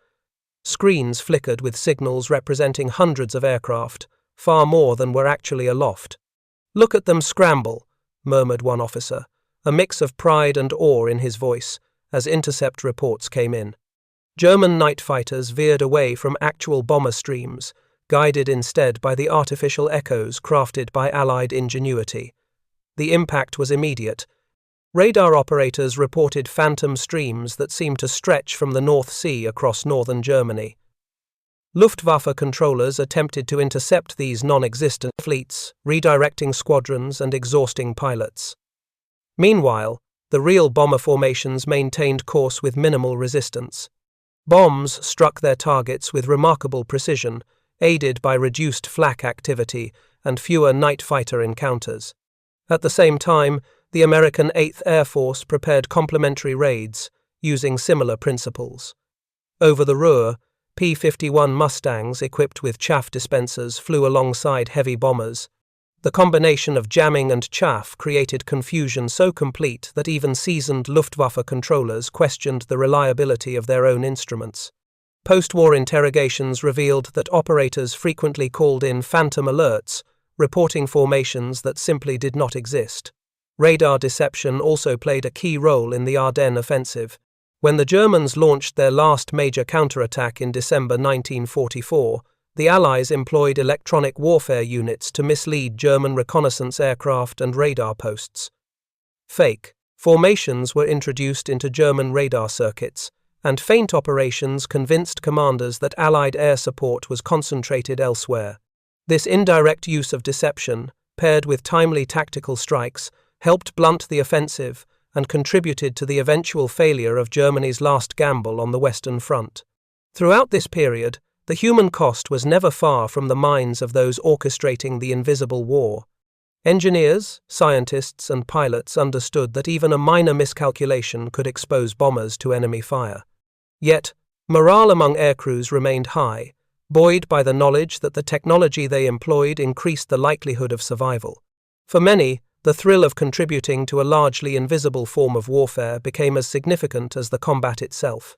Screens flickered with signals representing hundreds of aircraft, far more than were actually aloft. "Look at them scramble," murmured one officer, a mix of pride and awe in his voice, as intercept reports came in. German night fighters veered away from actual bomber streams, guided instead by the artificial echoes crafted by Allied ingenuity. The impact was immediate. Radar operators reported phantom streams that seemed to stretch from the North Sea across northern Germany. Luftwaffe controllers attempted to intercept these non-existent fleets, redirecting squadrons and exhausting pilots. Meanwhile, the real bomber formations maintained course with minimal resistance. Bombs struck their targets with remarkable precision, aided by reduced flak activity and fewer night fighter encounters. At the same time, the American 8th Air Force prepared complementary raids, using similar principles. Over the Ruhr, P-51 Mustangs equipped with chaff dispensers flew alongside heavy bombers. The combination of jamming and chaff created confusion so complete that even seasoned Luftwaffe controllers questioned the reliability of their own instruments. Post-war interrogations revealed that operators frequently called in phantom alerts, reporting formations that simply did not exist. Radar deception also played a key role in the Ardennes offensive. When the Germans launched their last major counterattack in December 1944, the Allies employed electronic warfare units to mislead German reconnaissance aircraft and radar posts. Fake formations were introduced into German radar circuits, and feint operations convinced commanders that Allied air support was concentrated elsewhere. This indirect use of deception, paired with timely tactical strikes, helped blunt the offensive and contributed to the eventual failure of Germany's last gamble on the Western Front. Throughout this period, the human cost was never far from the minds of those orchestrating the invisible war. Engineers, scientists, and pilots understood that even a minor miscalculation could expose bombers to enemy fire. Yet, morale among aircrews remained high, buoyed by the knowledge that the technology they employed increased the likelihood of survival. For many, the thrill of contributing to a largely invisible form of warfare became as significant as the combat itself.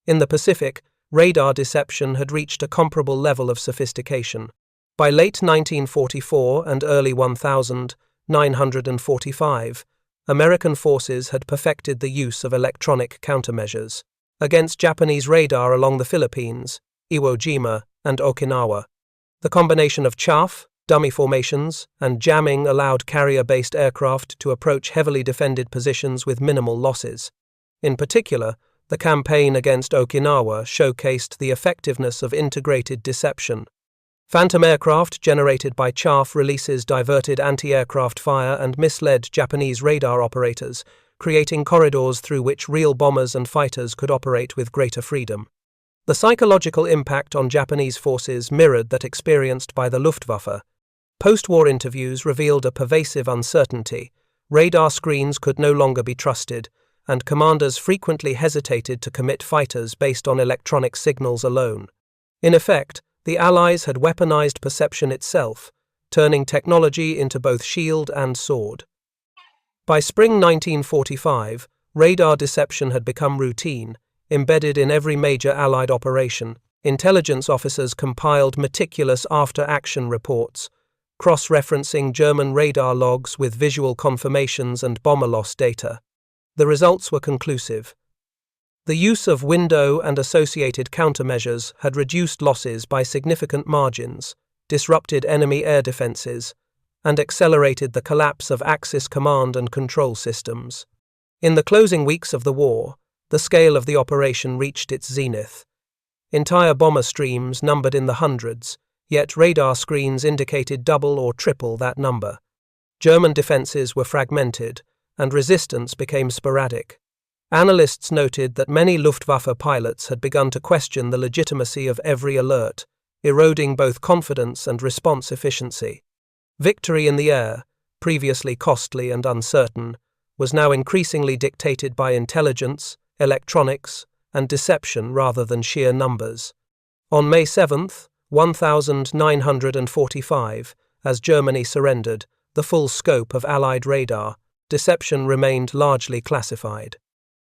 In the Pacific, radar deception had reached a comparable level of sophistication. By late 1944 and early 1945, American forces had perfected the use of electronic countermeasures against Japanese radar along the Philippines, Iwo Jima, and Okinawa. The combination of chaff, dummy formations, and jamming allowed carrier-based aircraft to approach heavily defended positions with minimal losses. In particular, the campaign against Okinawa showcased the effectiveness of integrated deception. Phantom aircraft generated by chaff releases diverted anti-aircraft fire and misled Japanese radar operators, creating corridors through which real bombers and fighters could operate with greater freedom. The psychological impact on Japanese forces mirrored that experienced by the Luftwaffe. Post-war interviews revealed a pervasive uncertainty. Radar screens could no longer be trusted, and commanders frequently hesitated to commit fighters based on electronic signals alone. In effect, the Allies had weaponized perception itself, turning technology into both shield and sword. By spring 1945, radar deception had become routine, embedded in every major Allied operation. Intelligence officers compiled meticulous after-action reports, cross-referencing German radar logs with visual confirmations and bomber loss data. The results were conclusive. The use of window and associated countermeasures had reduced losses by significant margins, disrupted enemy air defenses, and accelerated the collapse of Axis command and control systems. In the closing weeks of the war, the scale of the operation reached its zenith. Entire bomber streams numbered in the hundreds, yet radar screens indicated double or triple that number. German defenses were fragmented, and resistance became sporadic. Analysts noted that many Luftwaffe pilots had begun to question the legitimacy of every alert, eroding both confidence and response efficiency. Victory in the air, previously costly and uncertain, was now increasingly dictated by intelligence, electronics, and deception rather than sheer numbers. On May 7, 1945, as Germany surrendered the full scope of Allied radar, deception remained largely classified.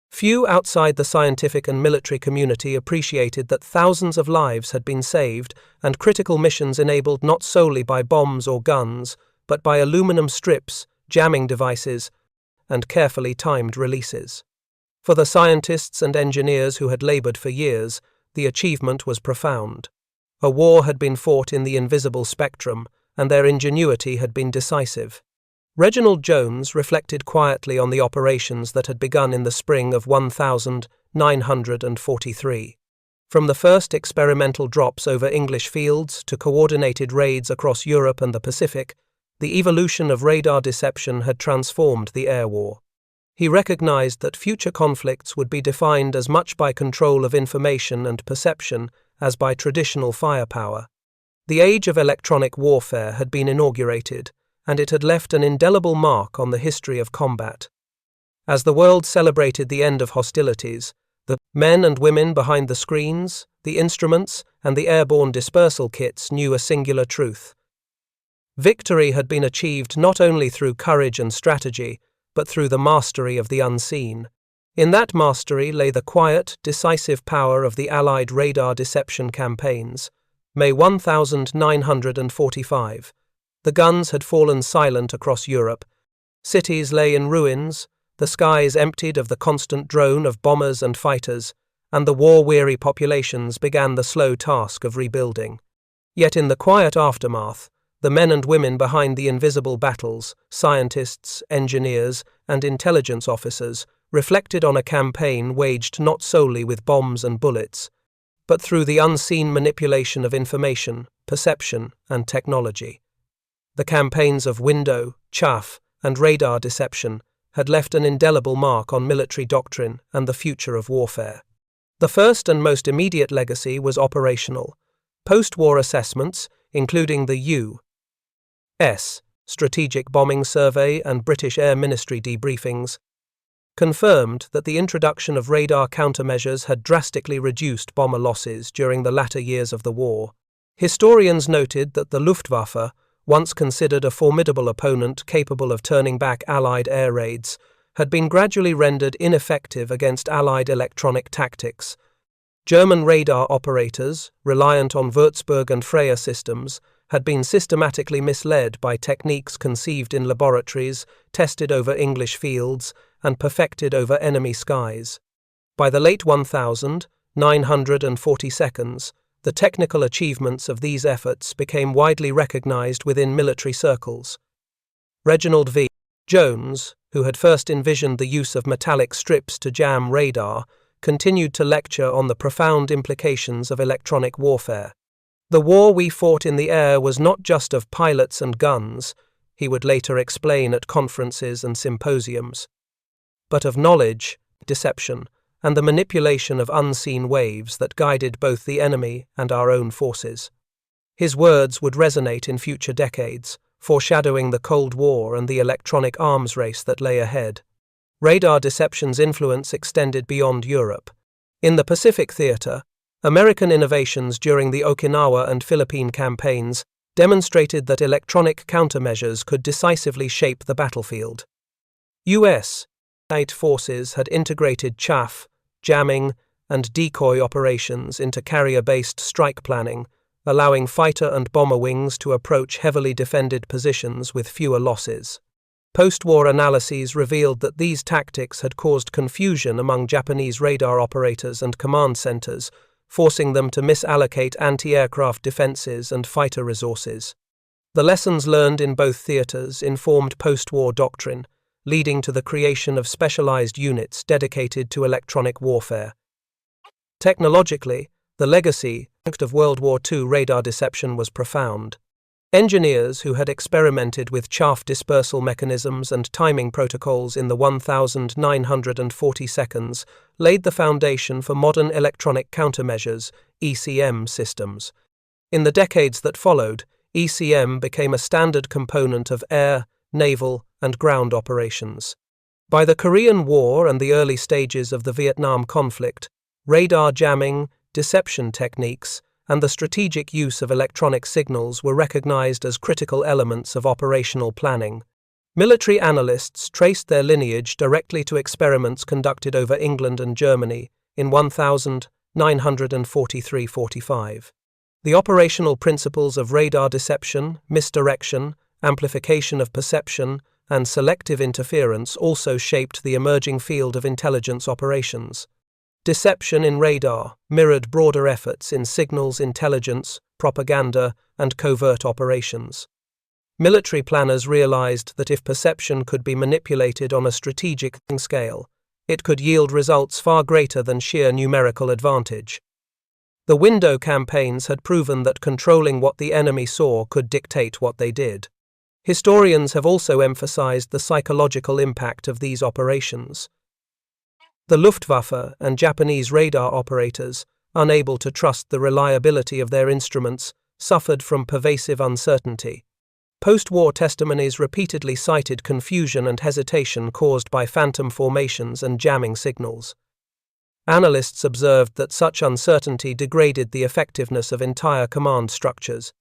Few outside the scientific and military community appreciated that thousands of lives had been saved and critical missions enabled not solely by bombs or guns, but by aluminum strips, jamming devices, and carefully timed releases. For the scientists and engineers who had labored for years, the achievement was profound. A war had been fought in the invisible spectrum, and their ingenuity had been decisive. Reginald Jones reflected quietly on the operations that had begun in the spring of 1943. From the first experimental drops over English fields to coordinated raids across Europe and the Pacific, the evolution of radar deception had transformed the air war. He recognized that future conflicts would be defined as much by control of information and perception as by traditional firepower. The age of electronic warfare had been inaugurated, and it had left an indelible mark on the history of combat. As the world celebrated the end of hostilities, The men and women behind the screens, the instruments, and the airborne dispersal kits knew a singular truth. Victory had been achieved not only through courage and strategy, but through the mastery of the unseen. In that mastery lay the quiet, decisive power of the Allied radar deception campaigns. May 1945. The guns had fallen silent across Europe. Cities lay in ruins, the skies emptied of the constant drone of bombers and fighters, and the war-weary populations began the slow task of rebuilding. Yet in the quiet aftermath, the men and women behind the invisible battles, scientists, engineers, and intelligence officers, reflected on a campaign waged not solely with bombs and bullets, but through the unseen manipulation of information, perception, and technology. The campaigns of window, chaff, and radar deception had left an indelible mark on military doctrine and the future of warfare. The first and most immediate legacy was operational. Post-war assessments, including the U.S. Strategic Bombing Survey and British Air Ministry debriefings, confirmed that the introduction of radar countermeasures had drastically reduced bomber losses during the latter years of the war. Historians noted that the Luftwaffe, once considered a formidable opponent capable of turning back Allied air raids, had been gradually rendered ineffective against Allied electronic tactics. German radar operators, reliant on Würzburg and Freya systems, had been systematically misled by techniques conceived in laboratories, tested over English fields, and perfected over enemy skies. By the late 1942s, the technical achievements of these efforts became widely recognized within military circles. Reginald Victor Jones, who had first envisioned the use of metallic strips to jam radar, continued to lecture on the profound implications of electronic warfare. The war we fought in the air was not just of pilots and guns, he would later explain at conferences and symposiums, but of knowledge, deception, and the manipulation of unseen waves that guided both the enemy and our own forces. His words would resonate in future decades, foreshadowing the Cold War and the electronic arms race that lay ahead. Radar deception's influence extended beyond Europe. In the Pacific theater, American innovations during the Okinawa and Philippine campaigns demonstrated that electronic countermeasures could decisively shape the battlefield. U.S. forces had integrated chaff, jamming, and decoy operations into carrier-based strike planning, allowing fighter and bomber wings to approach heavily defended positions with fewer losses. Post-war analyses revealed that these tactics had caused confusion among Japanese radar operators and command centers, forcing them to misallocate anti-aircraft defenses and fighter resources. The lessons learned in both theaters informed post-war doctrine, leading to the creation of specialized units dedicated to electronic warfare. Technologically, the legacy of World War II radar deception was profound. Engineers who had experimented with chaff dispersal mechanisms and timing protocols in the 1940 seconds laid the foundation for modern electronic countermeasures, ECM systems. In the decades that followed, ECM became a standard component of air, naval, and ground operations. By the Korean War and the early stages of the Vietnam conflict, radar jamming, deception techniques, and the strategic use of electronic signals were recognized as critical elements of operational planning. Military analysts traced their lineage directly to experiments conducted over England and Germany in 1943-45. The operational principles of radar deception, misdirection, amplification of perception, and selective interference also shaped the emerging field of intelligence operations. Deception in radar mirrored broader efforts in signals intelligence, propaganda, and covert operations. Military planners realized that if perception could be manipulated on a strategic scale, it could yield results far greater than sheer numerical advantage. The window campaigns had proven that controlling what the enemy saw could dictate what they did. Historians have also emphasized the psychological impact of these operations. The Luftwaffe and Japanese radar operators, unable to trust the reliability of their instruments, suffered from pervasive uncertainty. Post-war testimonies repeatedly cited confusion and hesitation caused by phantom formations and jamming signals. Analysts observed that such uncertainty degraded the effectiveness of entire command structures.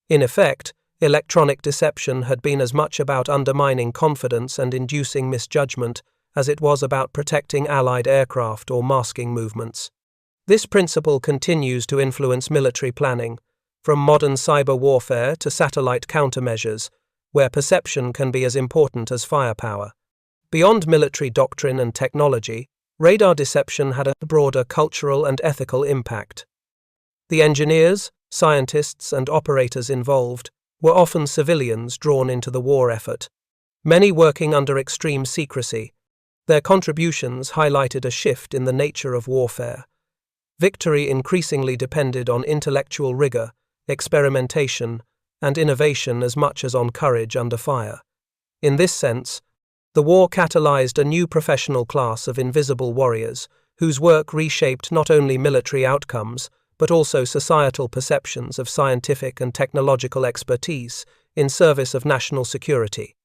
In effect, electronic deception had been as much about undermining confidence and inducing misjudgment as it was about protecting Allied aircraft or masking movements. This principle continues to influence military planning, from modern cyber warfare to satellite countermeasures, where perception can be as important as firepower. Beyond military doctrine and technology, radar deception had a broader cultural and ethical impact. The engineers, scientists, and operators involved were often civilians drawn into the war effort, many working under extreme secrecy. Their contributions highlighted a shift in the nature of warfare. Victory increasingly depended on intellectual rigor, experimentation, and innovation as much as on courage under fire. In this sense, the war catalyzed a new professional class of invisible warriors, whose work reshaped not only military outcomes, but also societal perceptions of scientific and technological expertise in service of national security.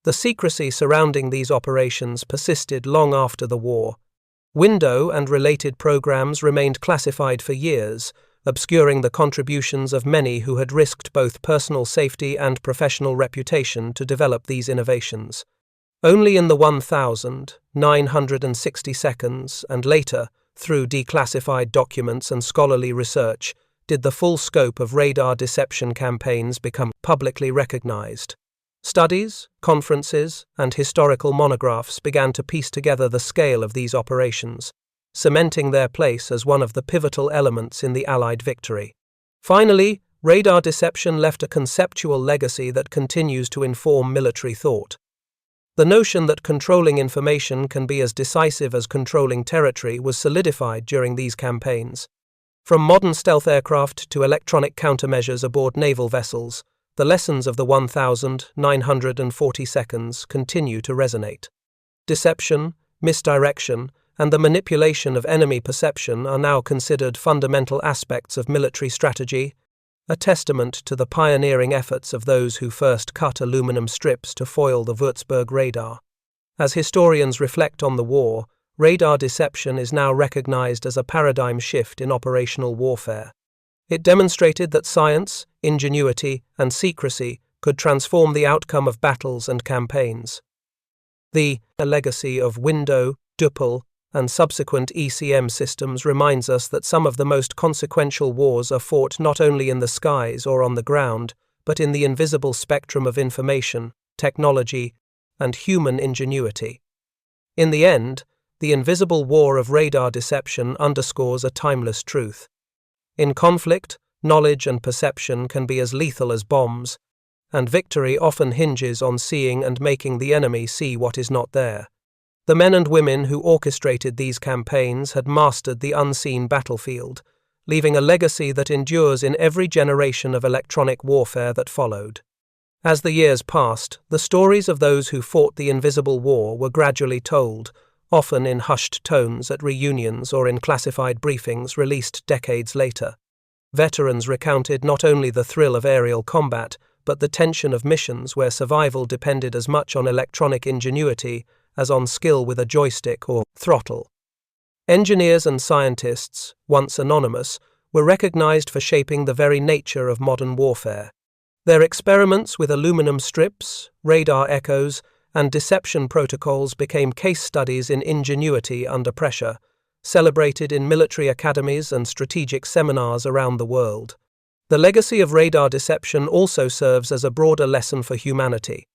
The secrecy surrounding these operations persisted long after the war. Window and related programs remained classified for years, obscuring the contributions of many who had risked both personal safety and professional reputation to develop these innovations. Only in the 1960 seconds, and later, through declassified documents and scholarly research, did the full scope of radar deception campaigns become publicly recognized. Studies, conferences, and historical monographs began to piece together the scale of these operations, cementing their place as one of the pivotal elements in the Allied victory. Finally, radar deception left a conceptual legacy that continues to inform military thought. The notion that controlling information can be as decisive as controlling territory was solidified during these campaigns. From modern stealth aircraft to electronic countermeasures aboard naval vessels, the lessons of the 1940 seconds continue to resonate. Deception, misdirection, and the manipulation of enemy perception are now considered fundamental aspects of military strategy, a testament to the pioneering efforts of those who first cut aluminum strips to foil the Würzburg radar. As historians reflect on the war, radar deception is now recognized as a paradigm shift in operational warfare. It demonstrated that science, ingenuity, and secrecy could transform the outcome of battles and campaigns. The legacy of Window, Düppel, and subsequent ECM systems reminds us that some of the most consequential wars are fought not only in the skies or on the ground, but in the invisible spectrum of information, technology, and human ingenuity. In the end, the invisible war of radar deception underscores a timeless truth. In conflict, knowledge and perception can be as lethal as bombs, and victory often hinges on seeing and making the enemy see what is not there. The men and women who orchestrated these campaigns had mastered the unseen battlefield, leaving a legacy that endures in every generation of electronic warfare that followed. As the years passed, the stories of those who fought the invisible war were gradually told, often in hushed tones at reunions or in classified briefings released decades later. Veterans recounted not only the thrill of aerial combat, but the tension of missions where survival depended as much on electronic ingenuity as on skill with a joystick or throttle. Engineers and scientists, once anonymous, were recognized for shaping the very nature of modern warfare. Their experiments with aluminum strips, radar echoes, and deception protocols became case studies in ingenuity under pressure, celebrated in military academies and strategic seminars around the world. The legacy of radar deception also serves as a broader lesson for humanity.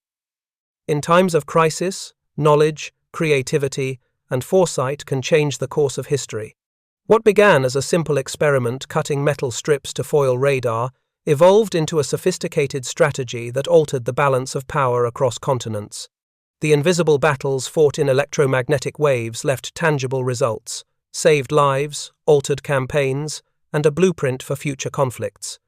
In times of crisis, knowledge, creativity, and foresight can change the course of history. What began as a simple experiment cutting metal strips to foil radar evolved into a sophisticated strategy that altered the balance of power across continents. The invisible battles fought in electromagnetic waves left tangible results, saved lives, altered campaigns, and a blueprint for future conflicts.